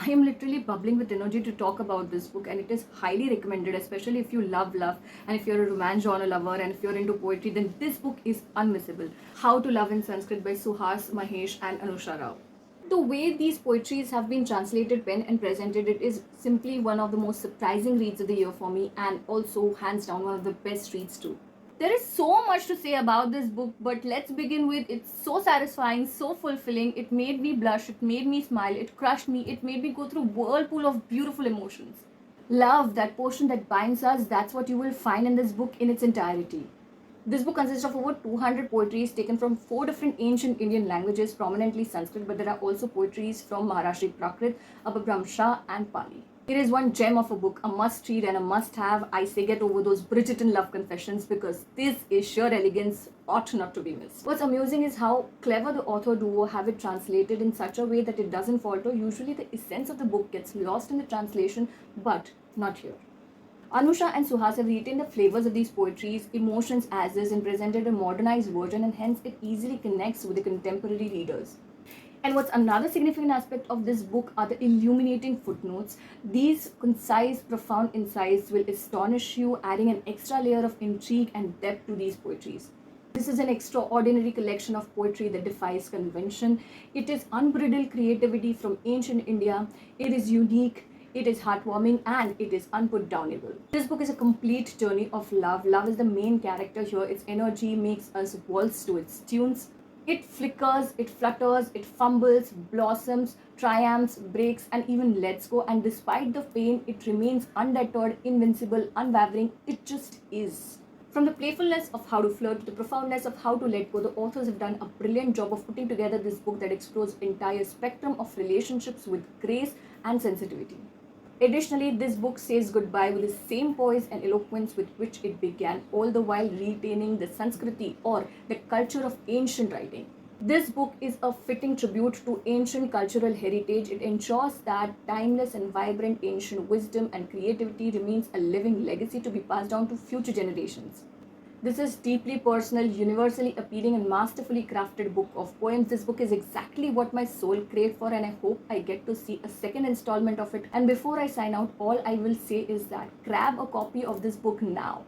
I am literally bubbling with energy to talk about this book, and it is highly recommended, especially if you love love and if you're a romance genre lover and if you're into poetry, then this book is unmissable. How to Love in Sanskrit by Suhas Mahesh and Anusha Rao. The way these poetries have been translated, pen, and presented, it is simply one of the most surprising reads of the year for me, and also hands down one of the best reads too. There is so much to say about this book, but let's begin with it's so satisfying, so fulfilling. It made me blush, it made me smile, it crushed me, it made me go through whirlpool of beautiful emotions. Love, that portion that binds us, that's what you will find in this book in its entirety. This book consists of over 200 poetries taken from 4 different ancient Indian languages, prominently Sanskrit, but there are also poetries from Maharishi Prakrit, Abhibramsha, and Pali. It is one gem of a book, a must read and a must have. I say get over those Bridgerton love confessions because this is sheer elegance, ought not to be missed. What's amusing is how clever the author duo have it translated in such a way that it doesn't falter. Usually the essence of the book gets lost in the translation, but not here. Anusha and Suhas have retained the flavors of these poetries, emotions as is, and presented a modernized version, and hence it easily connects with the contemporary readers. And what's another significant aspect of this book are the illuminating footnotes. These concise, profound insights will astonish you, adding an extra layer of intrigue and depth to these poetries. This is an extraordinary collection of poetry that defies convention. It is unbridled creativity from ancient India. It is unique, it is heartwarming, and it is unputdownable. This book is a complete journey of love. Love is the main character here. Its energy makes us waltz to its tunes. It flickers, it flutters, it fumbles, blossoms, triumphs, breaks, and even lets go. And despite the pain, it remains undeterred, invincible, unwavering. It just is. From the playfulness of how to flirt to the profoundness of how to let go, the authors have done a brilliant job of putting together this book that explores entire spectrum of relationships with grace and sensitivity. Additionally, this book says goodbye with the same poise and eloquence with which it began, all the while retaining the Sanskriti or the culture of ancient writing. This book is a fitting tribute to ancient cultural heritage. It ensures that timeless and vibrant ancient wisdom and creativity remains a living legacy to be passed down to future generations. This is deeply personal, universally appealing, and masterfully crafted book of poems. This book is exactly what my soul craved for, and I hope I get to see a second installment of it. And before I sign out, all I will say is that grab a copy of this book now.